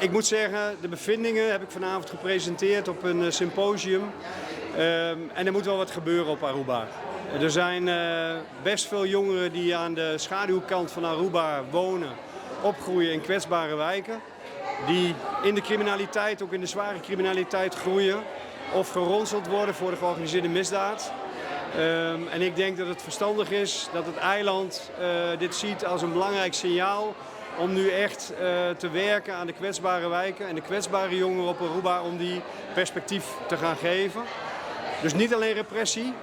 Ik moet zeggen, de bevindingen heb ik vanavond gepresenteerd op een symposium. En er moet wel wat gebeuren op Aruba. Er zijn best veel jongeren die aan de schaduwkant van Aruba wonen, opgroeien in kwetsbare wijken. Die in de criminaliteit, ook in de zware criminaliteit groeien of geronseld worden voor de georganiseerde misdaad. En ik denk dat het verstandig is dat het eiland dit ziet als een belangrijk signaal om nu echt te werken aan de kwetsbare wijken en de kwetsbare jongeren op Aruba om die perspectief te gaan geven. Dus niet alleen repressie,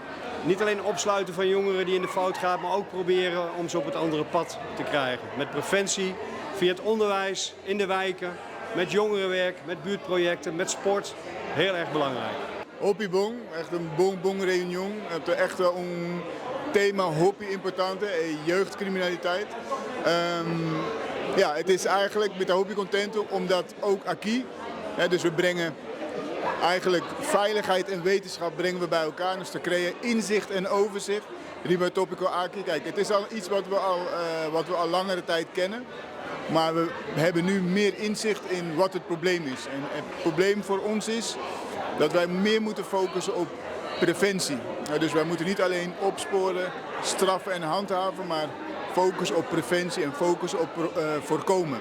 niet alleen opsluiten van jongeren die in de fout gaan, maar ook proberen om ze op het andere pad te krijgen. Met preventie, via het onderwijs, in de wijken, met jongerenwerk, met buurtprojecten, met sport. Heel erg belangrijk. Hopi Bong, echt een Bong reunion. Het is echt een thema Hopi importante, jeugdcriminaliteit. Ja, het is eigenlijk met de Hopi Contento omdat ook Aki, dus we brengen eigenlijk veiligheid en wetenschap brengen we bij elkaar. Dus te creëren inzicht en overzicht. Riba Topico Aki, kijk, het is al iets wat we al langere tijd kennen. Maar we hebben nu meer inzicht in wat het probleem is. En het probleem voor ons is dat wij meer moeten focussen op preventie. Dus wij moeten niet alleen opsporen, straffen en handhaven, maar focus op preventie en focus op voorkomen.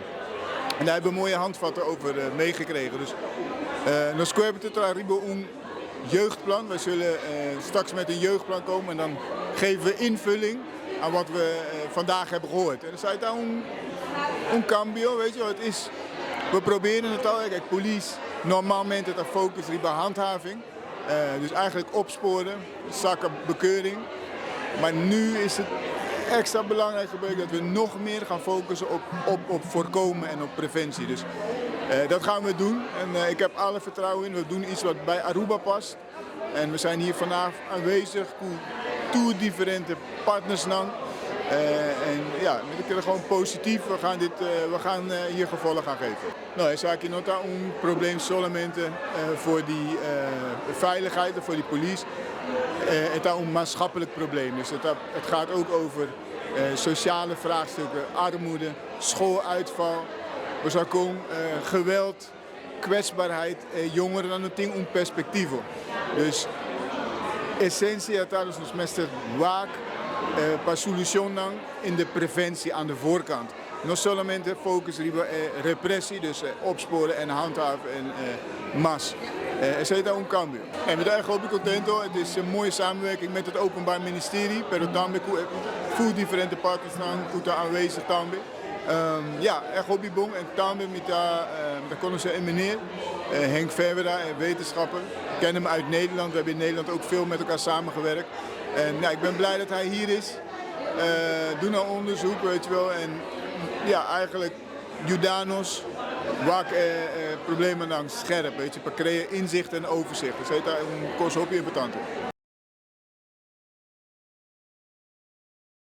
En daar hebben we mooie handvatten over meegekregen. Dus nos hebben we een jeugdplan. We zullen straks met een jeugdplan komen en dan geven we invulling aan wat we vandaag hebben gehoord. En dan zei het een cambio, weet je wat het is. We proberen het al, kijk, police, normalmente het focus bij handhaving. Dus eigenlijk opsporen, zakken, bekeuring. Maar nu is het extra belangrijk gebleken dat we nog meer gaan focussen op voorkomen en op preventie. Dus dat gaan we doen en ik heb alle vertrouwen in. We doen iets wat bij Aruba past. En we zijn hier vanavond aanwezig, toe differente partners lang. En ja, ik vind het gewoon positief. We gaan hier gevolg aan geven. Nou, er is eigenlijk een probleem solamente voor die veiligheid, voor die police. Het is een maatschappelijk probleem. Dus het gaat ook over sociale vraagstukken, armoede, schooluitval, geweld, kwetsbaarheid, jongeren dan het ding om perspectieven. Dus essentie is dus meester waak. Para solution dan in de preventie aan de voorkant. Nog solamente focus op repressie, dus opsporen en handhaven en mas. Er zit daar een cambio. En met eigen Hopi Contento, het is een mooie samenwerking met het Openbaar Ministerie. Pero tambe voor differente partners dan aanwezig tambe. Ja, echt Hopi Bong en tambe met daar konden ze en meneer Henk Verwera, wetenschapper. Ik ken hem uit Nederland. We hebben in Nederland ook veel met elkaar samengewerkt. En ja, ik ben blij dat hij hier is. Doe nou onderzoek, weet je wel. En ja, eigenlijk Judanos, waar problemen dan scherp, weet je. Creëer inzicht en overzicht. Dus dat is een kost Hopi importante.